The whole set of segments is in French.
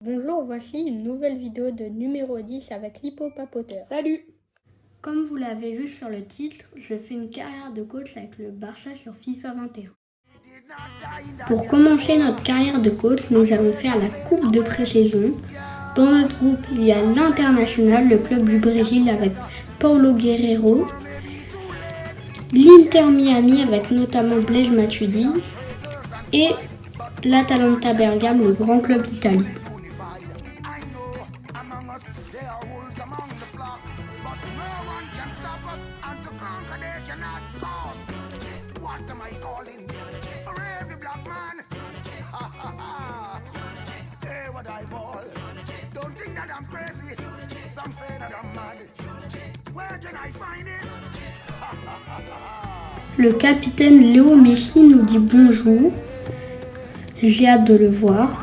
Bonjour, voici une nouvelle vidéo de numéro 10 avec l'hippopapoteur. Salut! Comme vous l'avez vu sur le titre, je fais une carrière de coach avec le Barça sur FIFA 21. Pour commencer notre carrière de coach, nous allons faire la coupe de pré-saison. Dans notre groupe, il y a l'International, le club du Brésil avec Paulo Guerreiro, l'Inter Miami avec notamment Blaise Matuidi et l'Atalanta Bergame, le grand club d'Italie. Le capitaine Léo Messi nous dit bonjour. J'ai hâte de le voir.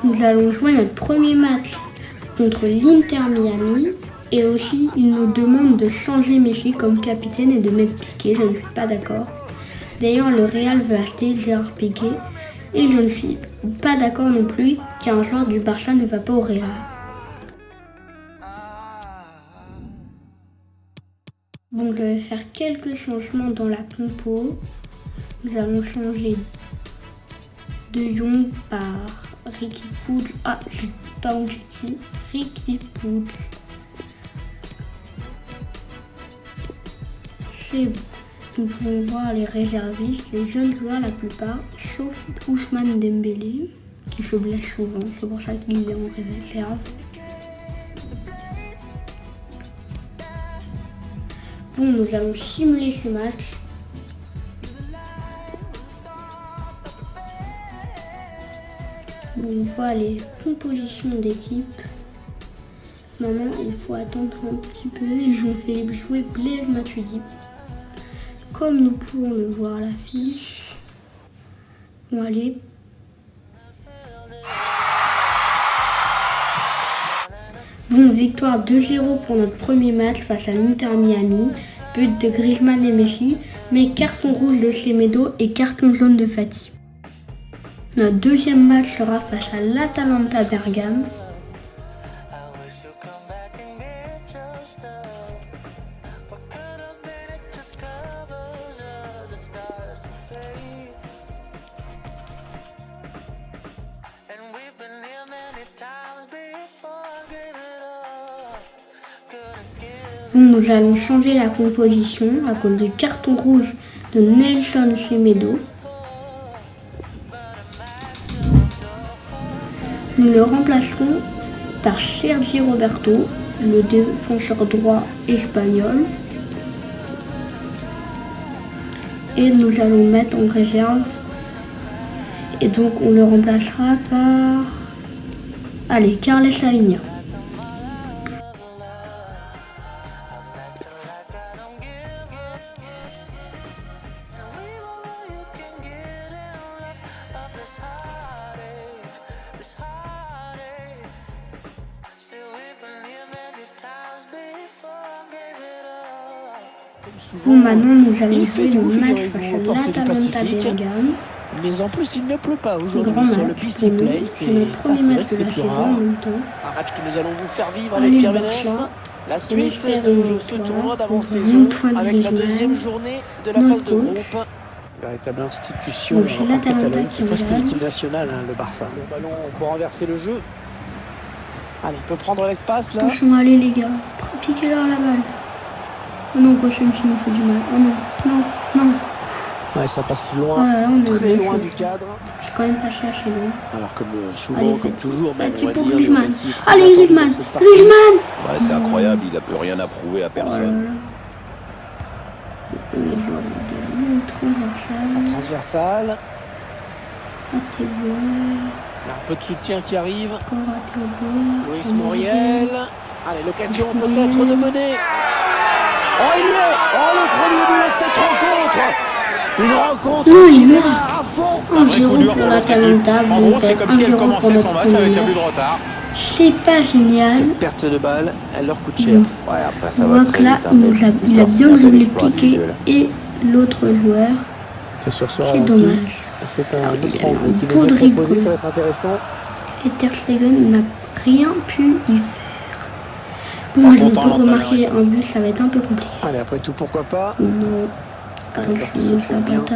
Nous allons jouer notre premier match contre l'Inter Miami et aussi il nous demande de changer Messi comme capitaine et de mettre Piqué, je ne suis pas d'accord. D'ailleurs le Real veut acheter Gérard Piqué et je ne suis pas d'accord non plus qu'un joueur du Barça ne va pas au Real. Bon, je vais faire quelques changements dans la compo. Nous allons changer De Jong par Riqui Puig. Ah, je sais pas où j'ai dit. Riqui Puig. C'est bon. Nous pouvons voir les réservistes, les jeunes joueurs la plupart, sauf Ousmane Dembélé, qui se blesse souvent, c'est pour ça qu'il est en réserve. Bon, nous allons simuler ce match. On voit les compositions d'équipe. Maintenant, il faut attendre un petit peu et je vais jouer Blaise Matuidi. Comme nous pouvons le voir à l'affiche. Bon, allez. Bon, victoire 2-0 pour notre premier match face à l'Inter Miami. But de Griezmann et Messi, mais carton rouge de Semedo et carton jaune de Fati. Notre deuxième match sera face à l'Atalanta Bergame. Nous allons changer la composition à cause du carton rouge de Nelson Semedo. Nous le remplacerons par Sergi Roberto, le défenseur droit espagnol. Et nous allons mettre en réserve. Et donc on le remplacera par... Allez, Carles Alenia. Bon, maintenant nous allons jouer le match face à l'Atalanta Bergame. Mais en plus, il ne pleut pas aujourd'hui Grand sur le match PC pour Play. nous, c'est notre premier match de la saison en même temps. Un match que nous allons vous faire vivre Allez, avec Pierre le Ménès. Barça, La on suite espère de une ce victoire tournoi contre d'avant-saison Antoine avec la Griezmann, deuxième journée de la notre phase de coach. groupe. Véritable institution Donc, c'est en l'Atalanta Catalogne, qui c'est presque gagne. l'équipe nationale, le Barça. Le ballon pour renverser le jeu. Allez, il peut prendre l'espace là. Attention, allez les gars, piquez-leur la balle. Oh non, Gosens nous fait du mal. Oh non, non, non. Ouais, ça passe Oh loin, là là, on est très bien loin chaud. du cadre. C'est quand même passé assez loin. Alors comme souvent, Allez, comme Fati. toujours, même, Fati on va pour dire, Griezmann. Messi est très Allez, attendu Griezmann, dans cette partie. Griezmann. Ouais, c'est incroyable, il n'a plus rien à prouver à Oh là personne. là. Les joueurs des monts transversales. Transversale. À tes joueurs. Il y a un peu de soutien qui arrive. Encore à tes joueurs. Luis Muriel. Allez, l'occasion Luis peut-être Muriel. de mener. Oh, il y est. Oh, le premier but de cette rencontre. Une rencontre Non, qui il est démarre à Un vrai coup 1-0 dur pour pour la l'autre équipe. Talenta. En Bon, gros, c'est comme si elle 1-0 pour commençait notre son match premier avec un but de match. retard. C'est pas génial. Cette perte de balle, elle leur coûte cher. Bon. Ouais, après On ça va voit très que là, vite. il a bien dribblé Piqué et l'autre joueur. C'est sur ce C'est ralenti. dommage. C'est un il autre y a angle un qui beau nous est dribble, proposé, quoi. ça va être intéressant. Et Ter Stegen n'a rien pu y faire. Bon, allez, on content, peut l'entraîneur, remarquer il un but, ça va être un peu compliqué. Allez, après tout, pourquoi pas. Non. Attention, ça bien. Zapata.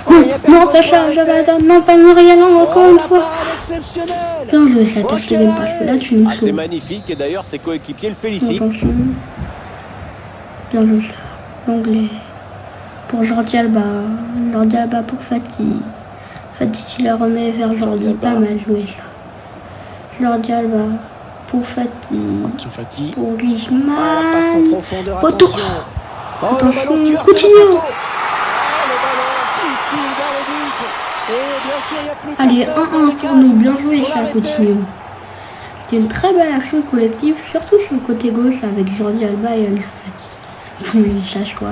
Oh, Non, il y a non, personne pas ça, pour Zapata. arrêter. Non, pas Morialan, encore Oh, une la fois. parade exceptionnelle. Bien joué, ça, Ter Oh, Stegen, quel parce que arrêt. là, tu nous Ah, c'est sauves. magnifique et d'ailleurs ses coéquipiers le félicitent. Attention. Bien joué, ça. L'anglais. Pour Jordi Alba. Jordi Alba pour Fati. Fati qui la remet vers Jordi. Alba. Pas mal joué, ça. Jordi Alba. Pour Fati. Ansu Fati. Pour Ah, la passe en Griezmann. profondeur, Poteau. attention. Oh, Attention, le ballon qui heurte Coutinho. le poteau. Ah, le ballon qui file dans le but. Et bien sûr, il n'y a plus Allez, personne dans 1-1 les pour cages. nous. Bien joué, Faut ça, l'arrêter. Coutinho. C'était une très belle action collective, surtout sur le côté gauche avec Jordi Alba et Ansu Fati. Oui, sache quoi.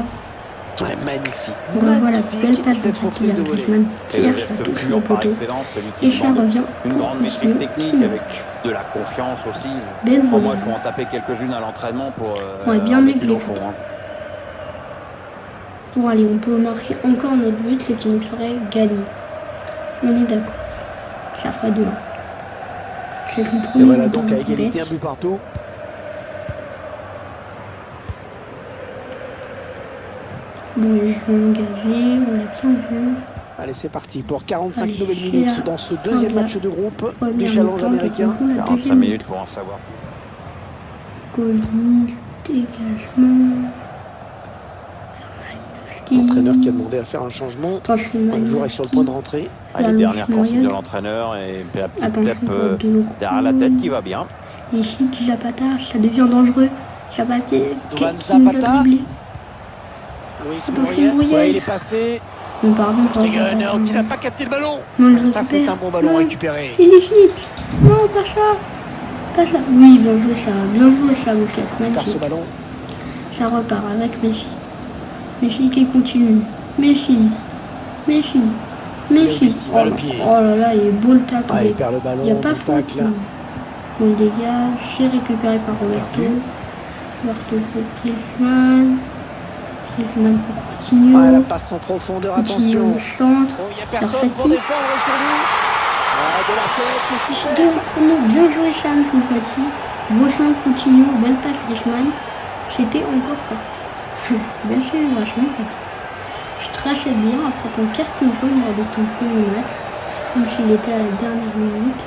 Ouais, magnifique. On revoit la Magnifique, belle passe de cette Fati reprise vers de volée. Griezmann qui C'est le tire, ça geste touche pur le par poteau. excellence, celui qui Et ça demande revient une pour grande maîtrise Coutinho technique qui avec marque. de la confiance aussi. Belle Pour volée. moi, il faut en taper quelques-unes à l'entraînement pour Ouais, bien en mettre aiglé, une au fond. surtout. Hein. Bon, allez, on peut marquer encore notre but, c'est qu'il nous ferait gagner. On est d'accord. Ça ferait 2-1. C'est son Et premier voilà but donc dans à la égalité, un compète. but partout. Bon, ils sont engagés, on l'a bien vu. Allez, c'est parti pour 45 Allez, nouvelles c'est minutes la dans ce fin deuxième de la match de groupe première du challenge mi-temps, américain. attention, la 45 deuxième minutes mi-temps. pour en savoir. Colis, dégagement. Vermalinowski. L'entraîneur qui a demandé à faire un changement. Attention, Le joueur est sur le point de Malinowski. rentrer. Ah, les Carlos dernières consignes de Muriel. l'entraîneur et la petite Attention tape pour De derrière la tête qui va bien. Et ici, Zapata, ça devient dangereux. Zapata qui Duvan nous a Zapata. dribblé. Luis Attention, Muriel. Muriel. Ouais, il est passé. Bon, pardon, quand Stegen Zapata. qui n'a pas capté le ballon. Non, il Ça, c'est récupère. un bon ballon Non. récupéré. Il est Schmitt. Non, pas ça. Pas ça. Oui, bien joué ça. Bien joué ça, Busquets. Il perd ce Magnifique. ballon. Ça repart avec Messi. Messi qui continue. Messi. Messi. Messi. Messi Oh, vers le pied. oh là là, il est beau le tacle. Ah, il perd le ballon. Il n'y a pas bon faute. tacle. On dégage. C'est récupéré par Roberto. Roberto pour Griezmann. Griezmann pour Coutinho. Ah, la passe en profondeur, Coutinho attention. au centre. Oh, il n'y a personne Fati. pour défendre sur lui. Ah, de la tête, c'est super. Donc pour nous, bien joué Sam sous Fati. Beau centre Coutinho, belle passe Griezmann. C'était encore parfait. Belle célébration Fati. Je traçais bien après ton carton jaune lors de ton premier match. Même s'il était à la dernière minute.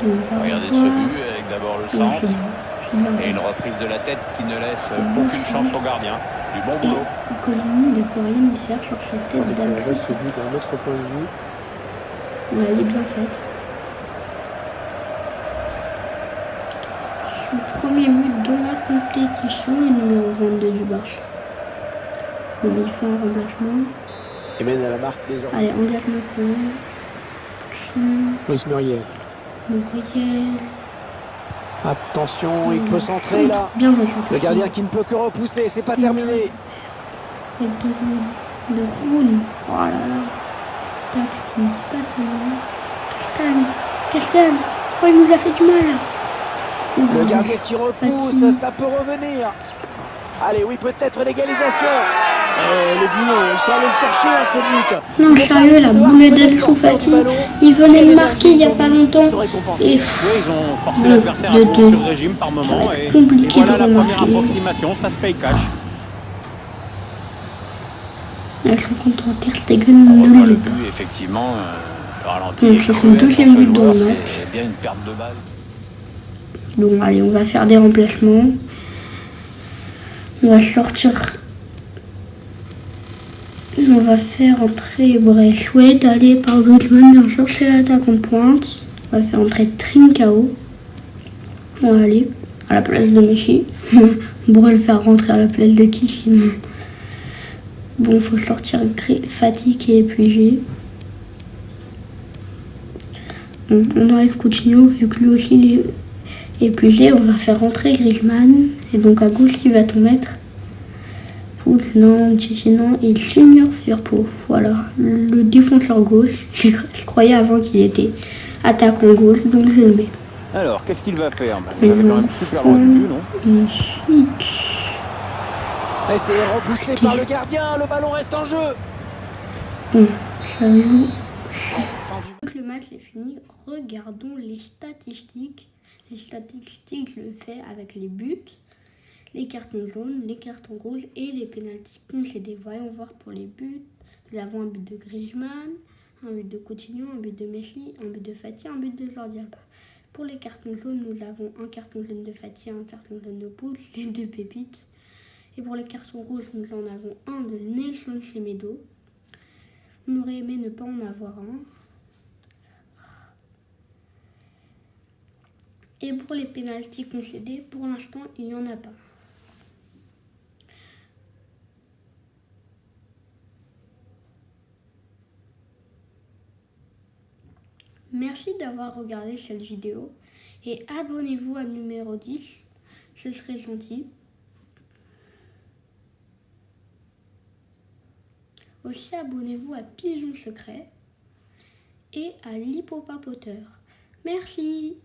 Donc on va Regardez ce revoir. but avec d'abord le Ouais, centre c'est bien. C'est bien. et une reprise de la tête qui ne laisse Beau aucune chance centre. au gardien. Du bon Et boulot. Colini ne peut rien y faire sur cette tête On d'Ansu. voit ce but d'un autre point de vue. Ouais, elle est bien faite. Son premier but dans la compétition, le numéro 22 du Barça. Bon, il fait un remplacement. Et mène à la marque désormais. Allez, engagement pour eux. Luis Muriel. Muriel. Attention, il peut centrer là. Bien joué, ça. Le gardien qui ne peut que repousser, c'est pas terminé. Avec de Rouen. Oh là là. Tac, qui ne dit pas très bien. Castagne. Castagne. Oh, il nous a fait du mal là. Oh, Le bien gardien joué. qui repousse, Fati. ça peut revenir. Allez, oui, peut-être l'égalisation. Les Bouillons, ils sont allés le chercher à ce but. Non, sérieux, la boulet d'Ansu Fati, il venait de marquer il n'y a pas longtemps. Et Oui, ils ont forcé Bon, l'adversaire à de prendre deux. sur le régime par moment. Ça va être Et compliqué voilà de la première remarquer. approximation, ça se paye cash. elles sont contre Ter Stegen, On ne revoit l'est le pas. but, effectivement. Le ralenti Donc, est c'est son cruel deuxième pour ce but dans le joueur, match. c'est bien une perte de balle. Donc allez, on va faire des remplacements. On va sortir. On va faire entrer Braithwaite, aller par Griezmann, bien sûr, c'est l'attaquant de pointe. On va faire entrer Trincao. On va aller à la place de Messi. On pourrait le faire rentrer à la place de qui sinon. Bon, faut sortir Fati qui est épuisé. Bon, on enlève Coutinho vu que lui aussi il est épuisé. On va faire rentrer Griezmann. Et donc à gauche, qui va-t-on mettre? Foot, non, Tchétchénan et Junior Firpo. Voilà, le défenseur gauche. Je croyais avant qu'il était attaquant gauche, donc je le mets. Alors, qu'est-ce qu'il va faire? Ils J'avais quand même vont super loin du but, non? une switch. Et c'est repoussé par le gardien, le ballon reste en jeu. Bon, ça joue. Fin du Donc le match est fini. Regardons les statistiques. Les statistiques, je le fais avec les buts, les cartons jaunes, les cartons rouges et les pénaltys concédés. Voyons voir pour les buts. Nous avons un but de Griezmann, un but de Coutinho, un but de Messi, un but de Fati, un but de Jordi Alba. Pour les cartons jaunes, nous avons un carton jaune de Fati, un carton jaune de Pouls, les deux pépites. Et pour les cartons rouges, nous en avons un de Nelson Semedo. On aurait aimé ne pas en avoir un. Et pour les pénaltys concédés, pour l'instant, il n'y en a pas. Merci d'avoir regardé cette vidéo et abonnez-vous à numéro 10, ce serait gentil. Aussi abonnez-vous à Pigeon Secret et à l'Hippopapoteur. Merci.